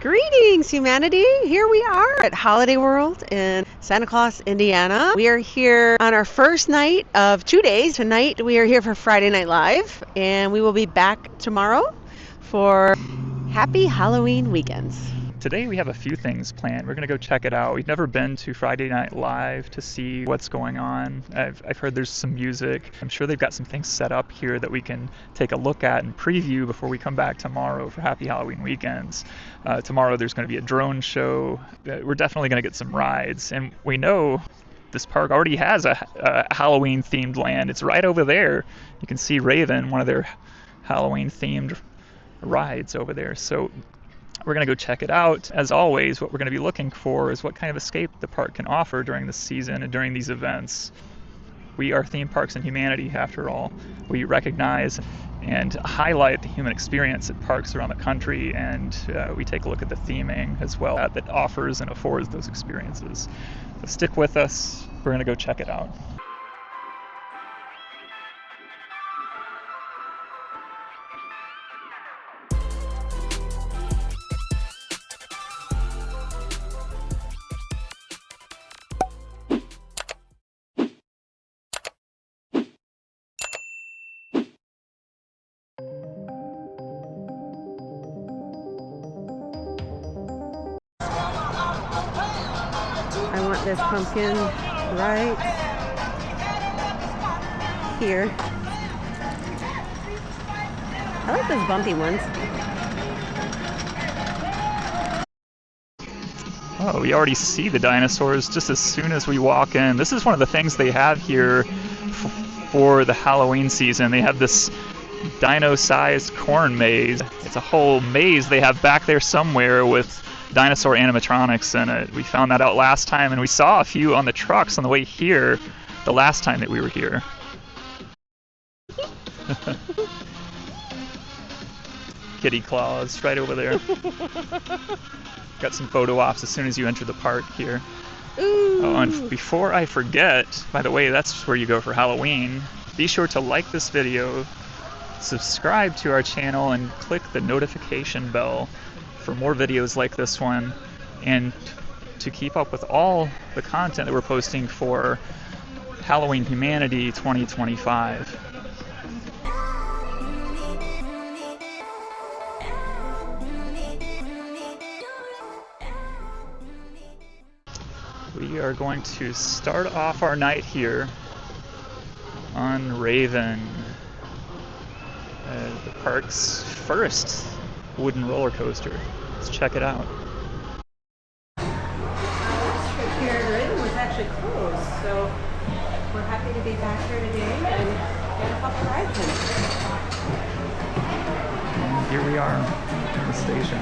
Greetings, humanity! Here we are at Holiday World in Santa Claus, Indiana. We are here on our first night of 2 days. Tonight we are here for Friday Night Live, and we will be back tomorrow for Happy Halloween weekends. Today we have a few things planned. We're going to go check it out. We've never been to Friday Night Live to see what's going on. I've heard there's some music. I'm sure they've got some things set up here that we can take a look at and preview before we come back tomorrow for Happy Halloween weekends. Tomorrow there's going to be a drone show. We're definitely going to get some rides. And we know this park already has a Halloween themed land. It's right over there. You can see Raven, one of their Halloween themed rides over there. So we're going to go check it out. As always, what we're going to be looking for is what kind of escape the park can offer during the season and during these events. We are theme parks and humanity, after all. We recognize and highlight the human experience at parks around the country, and we take a look at the theming as well that offers and affords those experiences. So stick with us. We're going to go check it out. I want this pumpkin right here. I like those bumpy ones. Oh, we already see the dinosaurs just as soon as we walk in. This is one of the things they have here for the Halloween season. They have this dino-sized corn maze. It's a whole maze they have back there somewhere with dinosaur animatronics in it. We found that out last time, and we saw a few on the trucks on the way here the last time that we were here. Kitty Claus right over there. Got some photo ops as soon as you enter the park here. Ooh. Oh, and before I forget, by the way, that's where you go for Halloween. Be sure to like this video, subscribe to our channel, and click the notification bell for more videos like this one, and to keep up with all the content that we're posting for Halloween Humanity 2025. We are going to start off our night here on Raven, the park's first wooden roller coaster. Let's check it out. This trip here at Raven was actually closed, so we're happy to be back here today and get a couple rides in. And here we are in the station.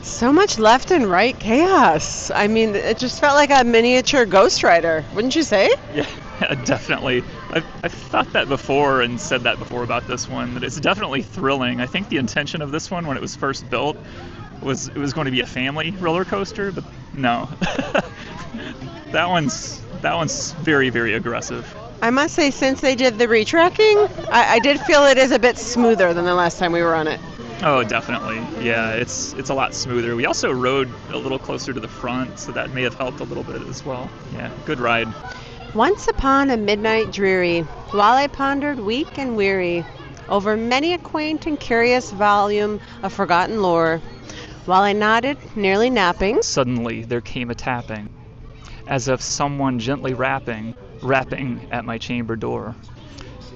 So much left and right chaos. I mean, it just felt like a miniature Ghost Rider, wouldn't you say? Yeah, definitely. I've thought that before and said that before about this one, that it's definitely thrilling. I think the intention of this one when it was first built was it was going to be a family roller coaster, but no. that one's very, very aggressive. I must say, since they did the retracking, I did feel it is a bit smoother than the last time we were on it. Oh, definitely. Yeah, it's a lot smoother. We also rode a little closer to the front, so that may have helped a little bit as well. Yeah, good ride. Once upon a midnight dreary, while I pondered weak and weary over many a quaint and curious volume of forgotten lore, while I nodded, nearly napping, suddenly there came a tapping, as of someone gently rapping at my chamber door.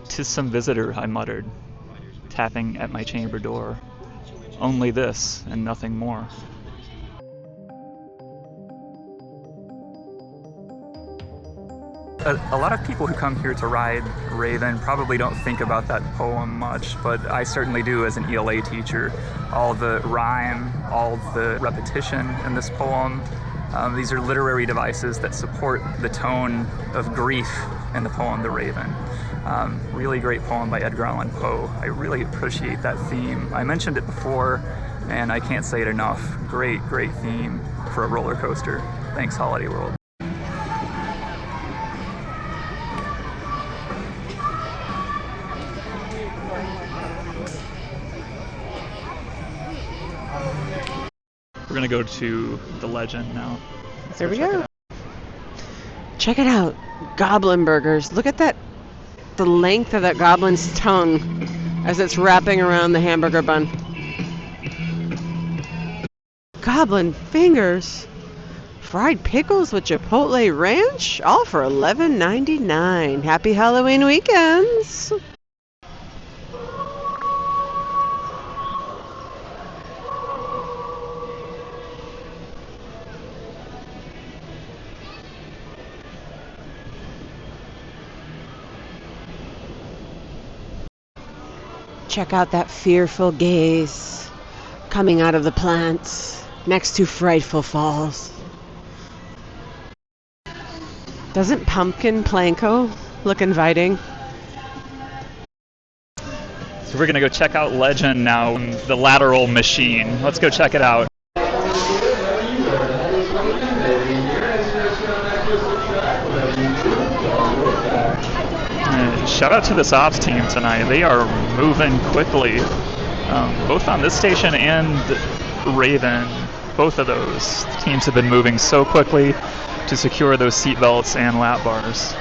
"'Tis some visitor," I muttered. tapping at my chamber door. Only this and nothing more. A lot of people who come here to ride Raven probably don't think about that poem much, but I certainly do as an ELA teacher. All the rhyme, all the repetition in this poem, these are literary devices that support the tone of grief in the poem The Raven. Really great poem by Edgar Allan Poe. I really appreciate that theme. I mentioned it before, and I can't say it enough. Great, great theme for a roller coaster. Thanks, Holiday World. We're gonna go to the Legend now. There we go. Check it out. Goblin burgers. Look at that, the length of that goblin's tongue as it's wrapping around the hamburger bun. Goblin fingers. Fried pickles with Chipotle ranch, all for $11.99. Happy Halloween weekends. Check out that fearful gaze coming out of the plants next to Frightful Falls. Doesn't Pumpkin Planko look inviting? So we're gonna go check out Legend now, the lateral machine. Let's go check it out. Shout out to this ops team tonight. They are moving quickly, both on this station and Raven. Both of those teams have been moving so quickly to secure those seat belts and lap bars.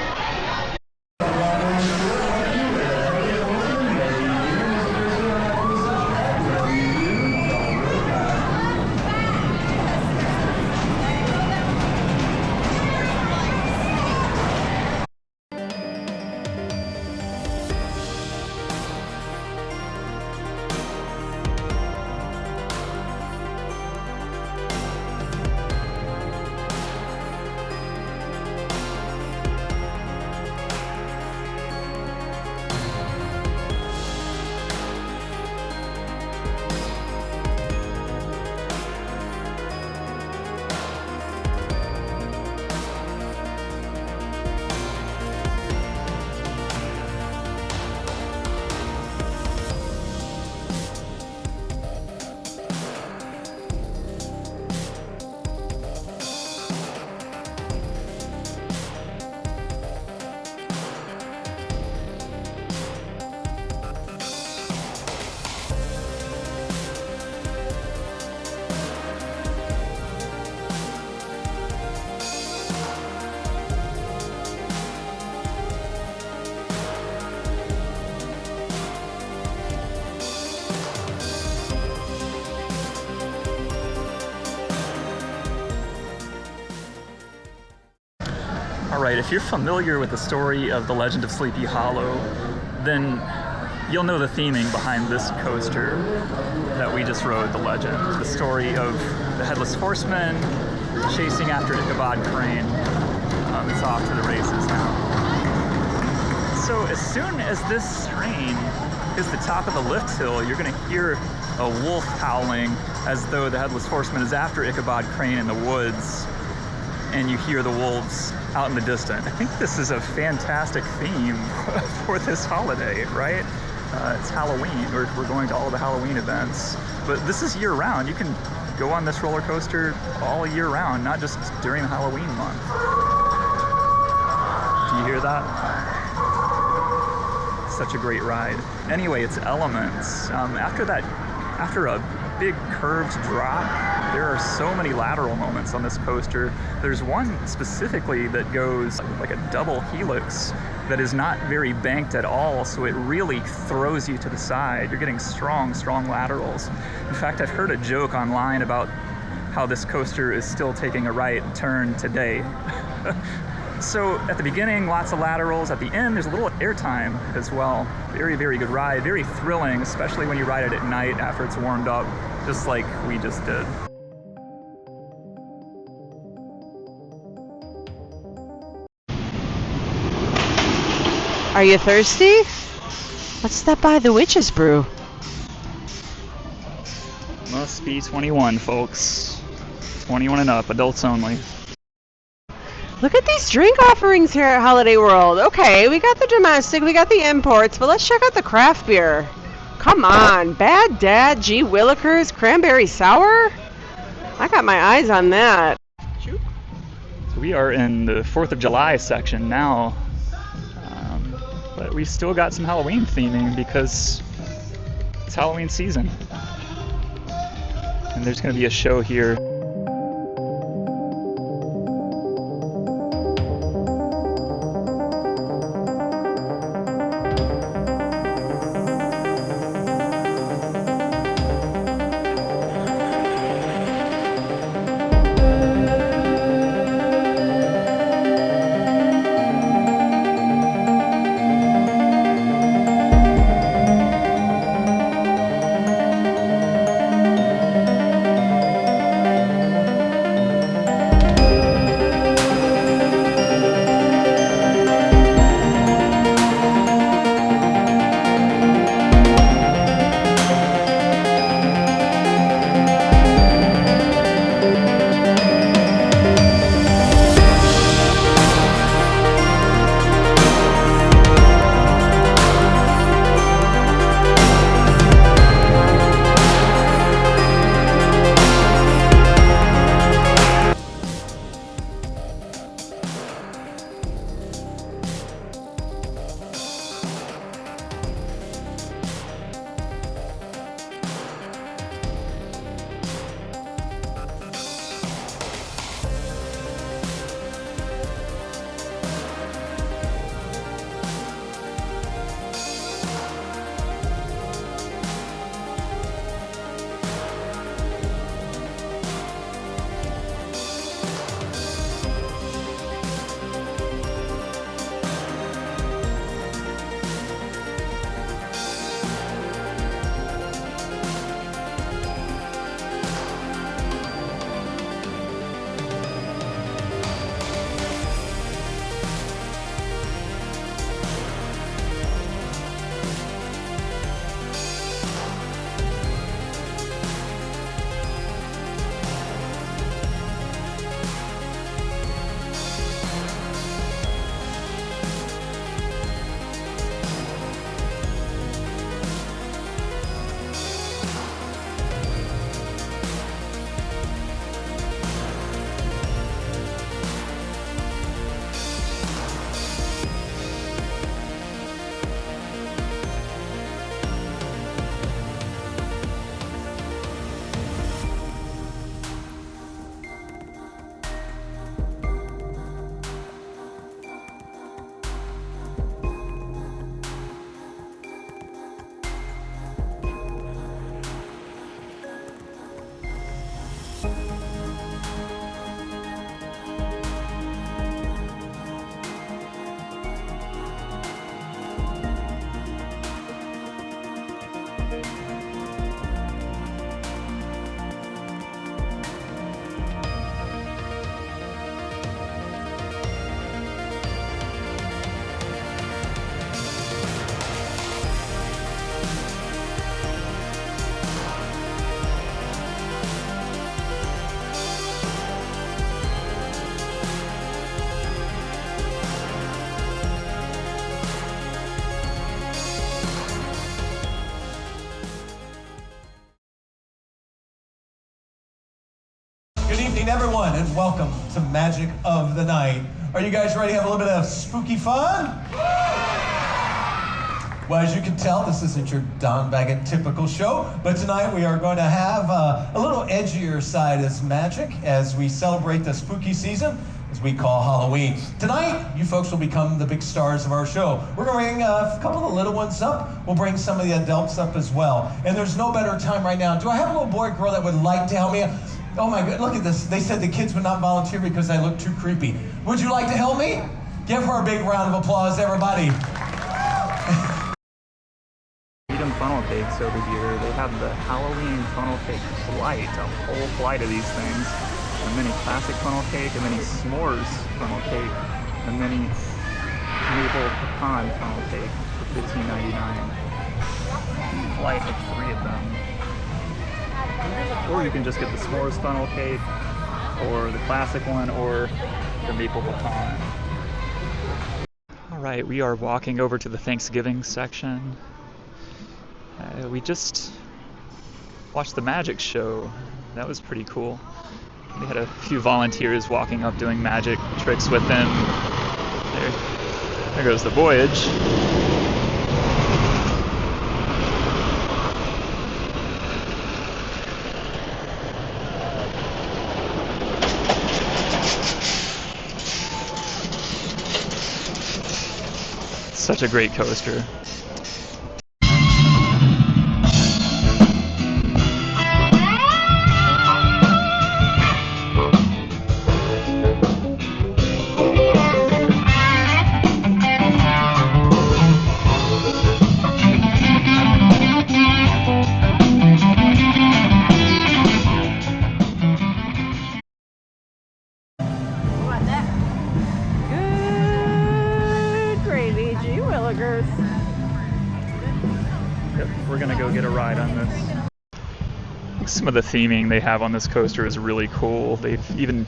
Alright, if you're familiar with the story of The Legend of Sleepy Hollow, then you'll know the theming behind this coaster that we just rode, The Legend. The story of the Headless Horseman chasing after Ichabod Crane. It's off to the races now. So as soon as this train hits the top of the lift hill, you're going to hear a wolf howling as though the Headless Horseman is after Ichabod Crane in the woods, and you hear the wolves out in the distance. I think this is a fantastic theme for this holiday, right? It's Halloween. We're going to all the Halloween events, but this is year round. You can go on this roller coaster all year round, not just during the Halloween month. Do you hear that? Such a great ride. Anyway, it's Elements. After a big curved drop, there are so many lateral moments on this coaster. There's one specifically that goes like a double helix that is not very banked at all, so it really throws you to the side. You're getting strong laterals. In fact, I've heard a joke online about how this coaster is still taking a right turn today. So at the beginning, lots of laterals. At the end, there's a little airtime as well. Very, very good ride. Very thrilling, especially when you ride it at night after it's warmed up, just like we just did. Are you thirsty? Let's stop by the Witch's Brew. Must be 21, folks. 21 and up, adults only. Look at these drink offerings here at Holiday World. Okay, we got the domestic, we got the imports, but let's check out the craft beer. Come on, Bad Dad G. Willikers Cranberry Sour? I got my eyes on that. So we are in the 4th of July section now, but we still got some Halloween theming because it's Halloween season. And there's going to be a show here. Good evening, everyone, and welcome to Magic of the Night. Are you guys ready to have a little bit of spooky fun? Well, as you can tell, this isn't your Don Baggett typical show, but tonight we are going to have a little edgier side as magic as we celebrate the spooky season, as we call Halloween. Tonight, you folks will become the big stars of our show. We're going to bring a couple of the little ones up. We'll bring some of the adults up as well. And there's no better time right now. Do I have a little boy or girl that would like to help me? Oh my God, look at this. They said the kids would not volunteer because I look too creepy. Would you like to help me? Give her a big round of applause, everybody. Freedom funnel cakes over here. They have the Halloween funnel cake flight, a whole flight of these things. A mini classic funnel cake, a mini s'mores funnel cake, a mini maple pecan funnel cake for $15.99. Flight of 3 of them. Or you can just get the s'mores funnel cake, or the classic one, or the maple pecan. Alright, we are walking over to the Thanksgiving section. We just watched the magic show. That was pretty cool. We had a few volunteers walking up doing magic tricks with them. There goes the Voyage. Such a great coaster. We're gonna go get a ride on this. Some of the theming they have on this coaster is really cool. They've even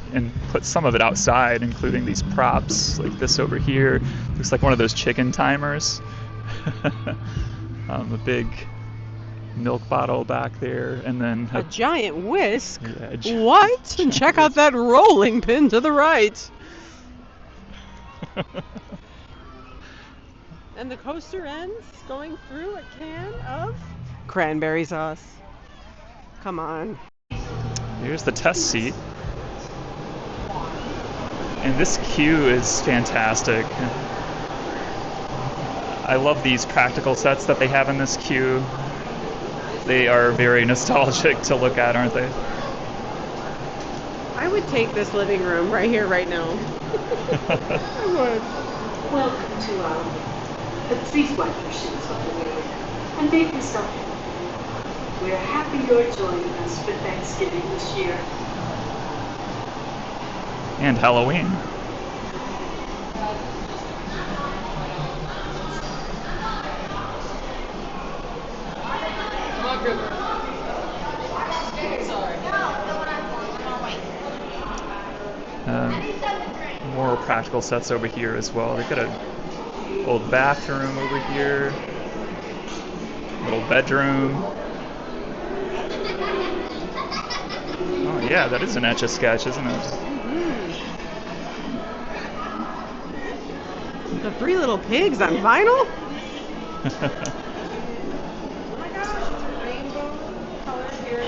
put some of it outside, including these props, like this over here. Looks like one of those chicken timers. A big milk bottle back there, and then a giant whisk. Yeah, what? And check out that rolling pin to the right. And the coaster ends going through a can of cranberry sauce. Come on. Here's the test seat. And this queue is fantastic. I love these practical sets that they have in this queue. They are very nostalgic to look at, aren't they? I would take this living room right here, right now. I would. Welcome to but please wipe your shoes on the way and make yourself happy. We're happy you're joining us for Thanksgiving this year. And Halloween. More practical sets over here as well. They've got a old bathroom over here, little bedroom. Oh yeah, that is an Etch-a-Sketch, isn't it? Mm-hmm. The 3 little pigs on vinyl? Oh my gosh, rainbow colors here.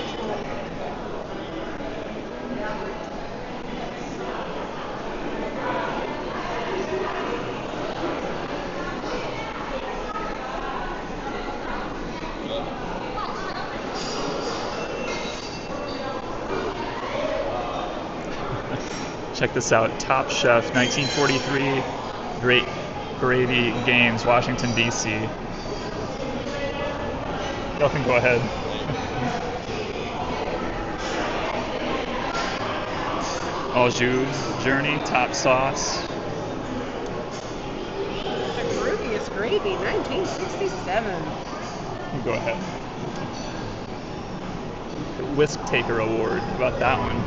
Check this out, Top Chef, 1943, Great Gravy Games, Washington, D.C. Y'all can go ahead. Au Jus Journey, Top Sauce. The grooviest gravy, 1967. You go ahead. The Whisk Taker Award, how about that one?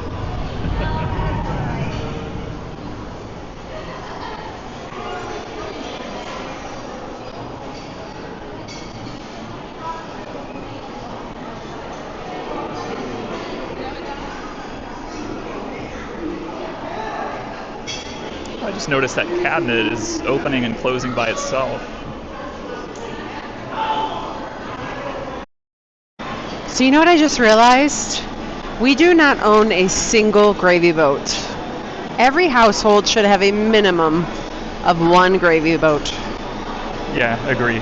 I just noticed that cabinet is opening and closing by itself. So you know what I just realized? We do not own a single gravy boat. Every household should have a minimum of 1 gravy boat. Yeah, agree.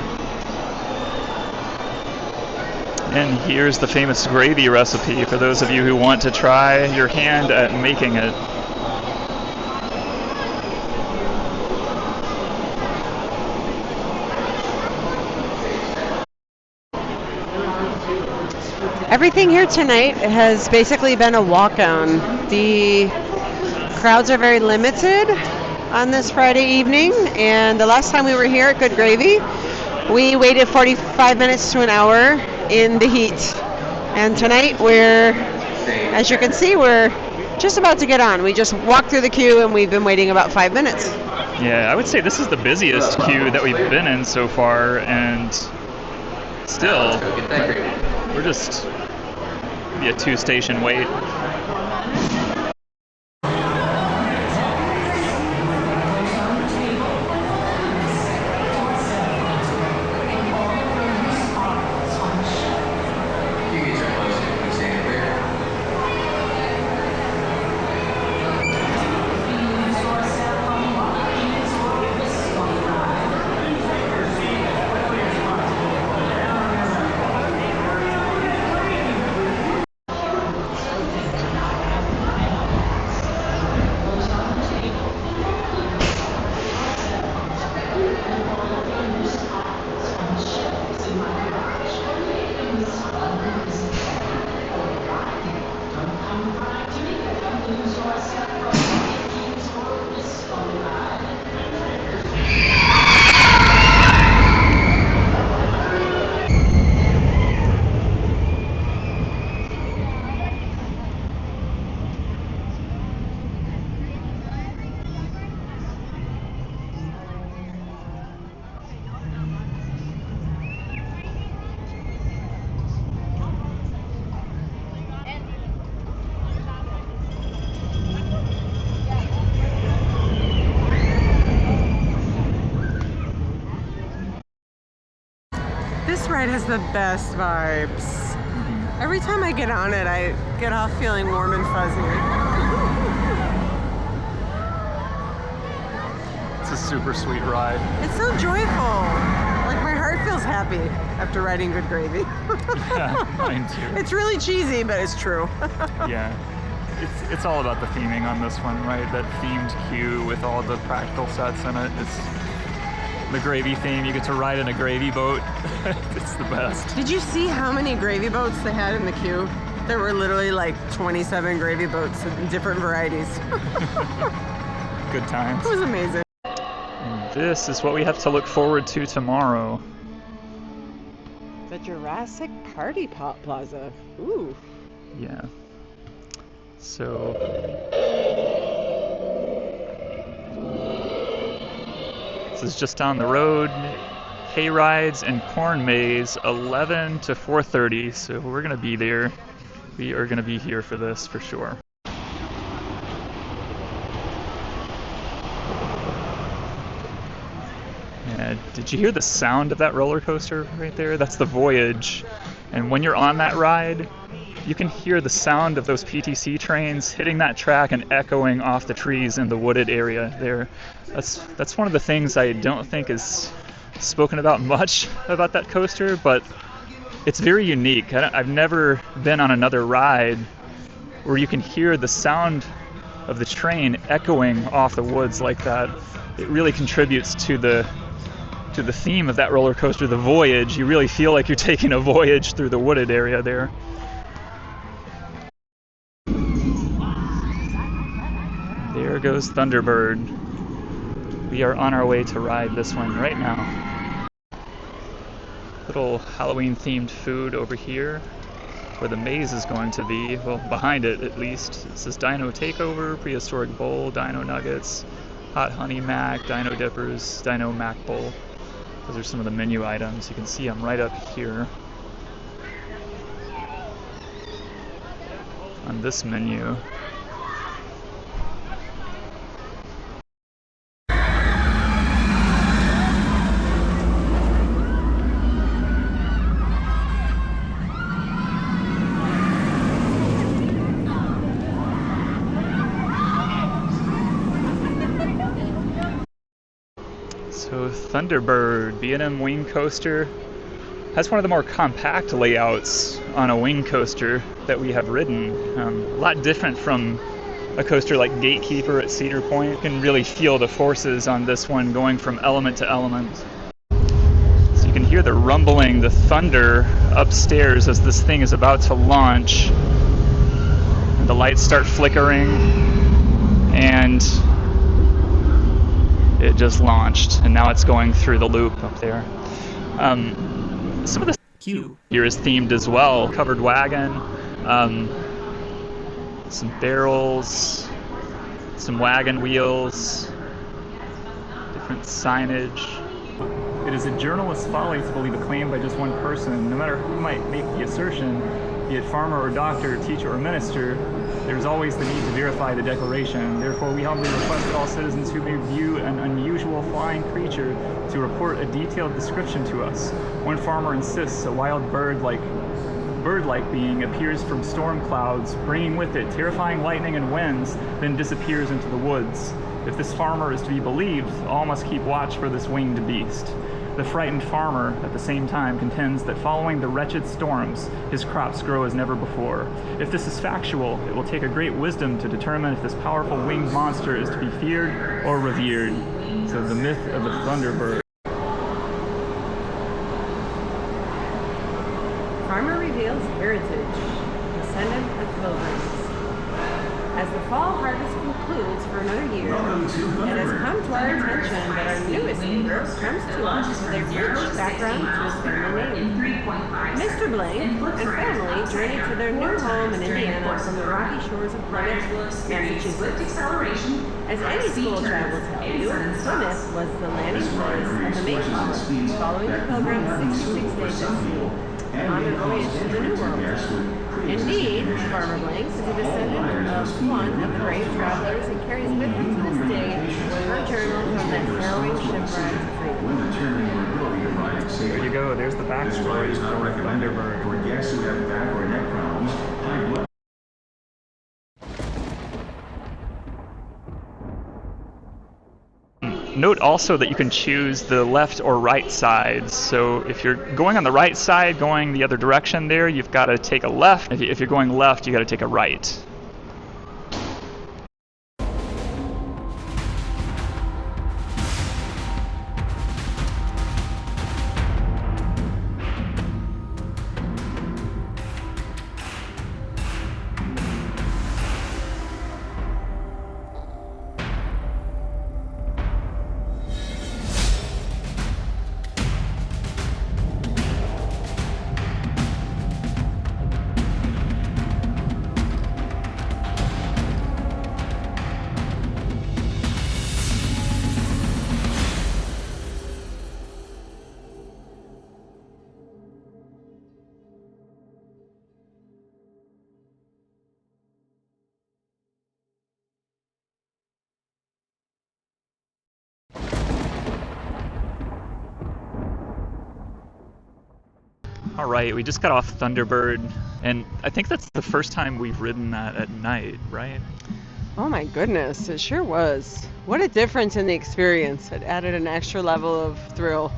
And here's the famous gravy recipe for those of you who want to try your hand at making it. Everything here tonight has basically been a walk-on. The crowds are very limited on this Friday evening, and the last time we were here at Good Gravy, we waited 45 minutes to an hour in the heat. And tonight as you can see, we're just about to get on. We just walked through the queue and we've been waiting about 5 minutes. Yeah, I would say this is the busiest queue that we've been in so far, and still, we're just be a 2-station wait. This ride has the best vibes. Every time I get on it, I get off feeling warm and fuzzy. It's a super sweet ride. It's so joyful. Like, my heart feels happy after riding Good Gravy. Yeah, mine too. It's really cheesy, but it's true. Yeah. It's all about the theming on this one, right? That themed queue with all the practical sets in it. It's the gravy theme. You get to ride in a gravy boat. It's the best. Did you see how many gravy boats they had in the queue? There were literally like 27 gravy boats in different varieties. Good times. It was amazing. And this is what we have to look forward to tomorrow. The Jurassic Party Plaza. Ooh. Yeah. So this is just down the road. Hay rides and corn maze, 11 to 4:30. So we're gonna be there. We are gonna be here for this for sure. Did you hear the sound of that roller coaster right there? That's the Voyage. And when you're on that ride, you can hear the sound of those PTC trains hitting that track and echoing off the trees in the wooded area there. That's one of the things I don't think is spoken about much about that coaster, but it's very unique. I've never been on another ride where you can hear the sound of the train echoing off the woods like that. It really contributes to the theme of that roller coaster, the Voyage. You really feel like you're taking a voyage through the wooded area there. There goes Thunderbird. We are on our way to ride this one right now. Little Halloween themed food over here where the maze is going to be. Well, behind it at least. This is Dino Takeover, Prehistoric Bowl, Dino Nuggets, Hot Honey Mac, Dino Dippers, Dino Mac Bowl. Those are some of the menu items. You can see them right up here on this menu. So Thunderbird, B&M Wing Coaster. That's one of the more compact layouts on a wing coaster that we have ridden. A lot different from a coaster like Gatekeeper at Cedar Point. You can really feel the forces on this one going from element to element. So you can hear the rumbling, the thunder upstairs as this thing is about to launch. And the lights start flickering, and it just launched, and now it's going through the loop up there. Some of the Q here is themed as well. Covered wagon, some barrels, some wagon wheels, different signage. It is a journalist's folly to believe a claim by just one person. No matter who might make the assertion, be it farmer or doctor, teacher or minister, there is always the need to verify the declaration. Therefore, we humbly request all citizens who may view an unusual flying creature to report a detailed description to us. One farmer insists a wild bird-like being appears from storm clouds, bringing with it terrifying lightning and winds, then disappears into the woods. If this farmer is to be believed, all must keep watch for this winged beast. The frightened farmer, at the same time, contends that following the wretched storms, his crops grow as never before. If this is factual, it will take a great wisdom to determine if this powerful winged monster is to be feared or revered. So the myth of the Thunderbird. Farmer reveals heritage, descendant of pilgrims. As the fall harvest concludes for another year, it has come to our attention that our newest neighbor comes to us with a rich background to his family name. Mr. Blank and family journeyed to their new home in Indiana from the rocky shores of Plymouth, Massachusetts. As any school travel tells you, Plymouth was the landing place of the Mayflower, following the Pilgrim's 66 days at sea on their voyage to the New World. Indeed, Farmer Blanks is a descendant of one of the brave travelers and carries with him to this day her journal from that harrowing shipwreck to freedom. There you go, there's the backstory for Thunderbird. For guests who have back or neck problems, high blood. Note also that you can choose the left or right sides. So if you're going on the right side, going the other direction there, you've got to take a left. If you're going left, you got to take a right. All right, we just got off Thunderbird, and I think that's the first time we've ridden that at night, right? Oh my goodness, it sure was. What a difference in the experience. It added an extra level of thrill.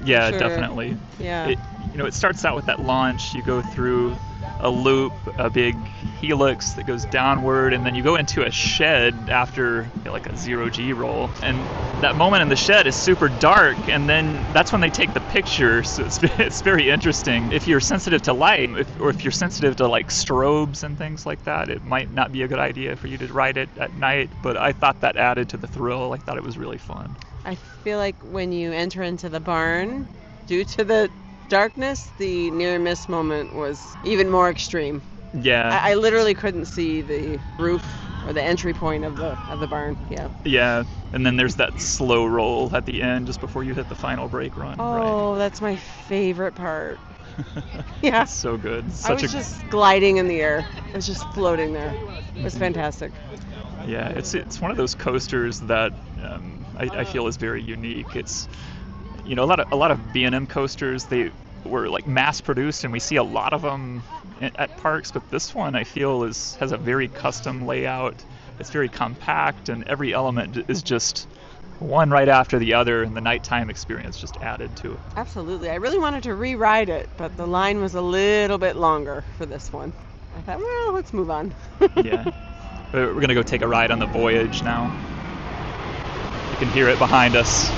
Yeah, Sure. definitely. Yeah. It starts out with that launch. You go through a loop, a big helix that goes downward, and then you go into a shed after like a 0G roll. And that moment in the shed is super dark, and then that's when they take the picture. So it's very interesting. If you're sensitive to light, or if you're sensitive to like strobes and things like that, it might not be a good idea for you to ride it at night. But I thought that added to the thrill. I thought it was really fun. I feel like when you enter into the barn, due to the darkness, the near miss moment was even more extreme. Yeah. I literally couldn't see the roof or the entry point of the barn. Yeah. Yeah, and then there's that slow roll at the end just before you hit the final brake run. Oh, that's my favorite part. Yeah. It's so good. I was just gliding in the air. I was just floating there. It was fantastic. Yeah, it's one of those coasters that I feel is very unique. It's a lot of B&M coasters, they were like mass produced, and we see a lot of them at parks, but this one I feel has a very custom layout. It's very compact, and every element is just one right after the other, and the nighttime experience just added to it. Absolutely. I really wanted to re-ride it, but the line was a little bit longer for this one. I thought, well, let's move on. Yeah. But we're going to go take a ride on the Voyage now. You can hear it behind us.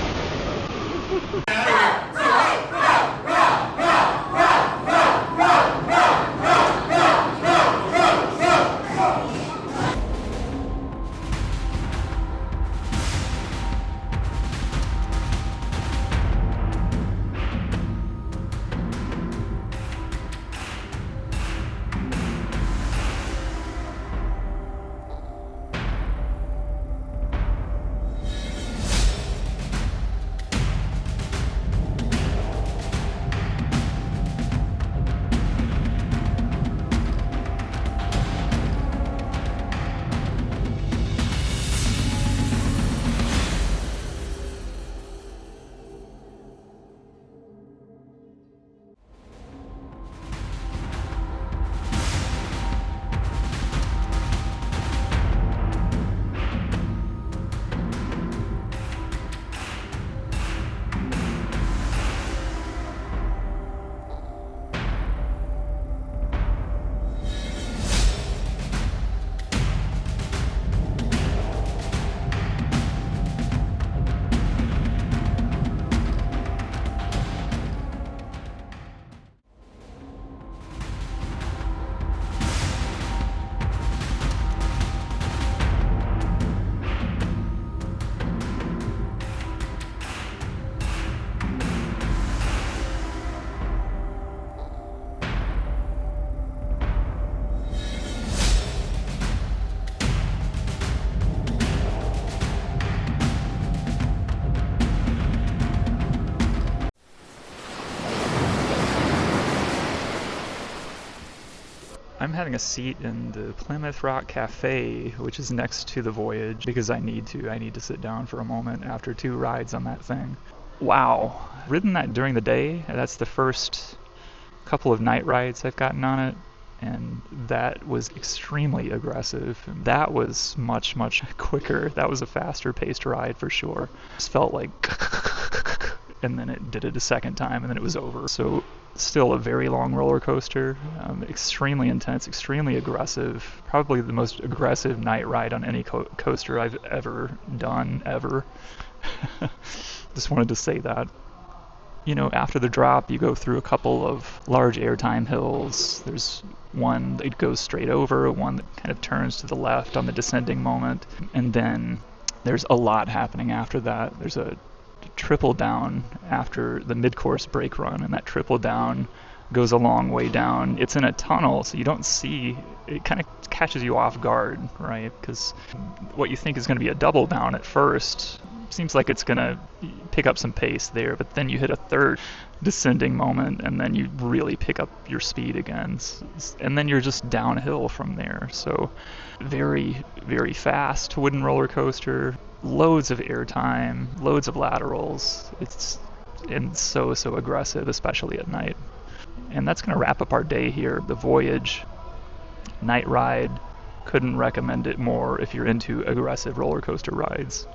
I'm having a seat in the Plymouth Rock Cafe, which is next to the Voyage, because I need to sit down for a moment after 2 rides on that thing. Wow. Ridden that during the day. That's the first couple of night rides I've gotten on it, and that was extremely aggressive. That was much, much quicker. That was a faster paced ride for sure. It just felt like and then it did it a second time, and then it was over. So still a very long roller coaster, extremely intense, extremely aggressive, probably the most aggressive night ride on any coaster I've ever done, ever. Just wanted to say that. You know, after the drop, you go through a couple of large airtime hills. There's one that goes straight over, one that kind of turns to the left on the descending moment, and then there's a lot happening after that. There's a triple down after the mid-course brake run, and that triple down goes a long way down. It's in a tunnel, so you don't see, it kind of catches you off guard, right? Because what you think is going to be a double down at first seems like it's going to pick up some pace there, but then you hit a third descending moment, and then you really pick up your speed again, and then you're just downhill from there. So very, very fast wooden roller coaster, loads of airtime, loads of laterals. It's so aggressive, especially at night. And that's going to wrap up our day here. The Voyage night ride, couldn't recommend it more if you're into aggressive roller coaster rides.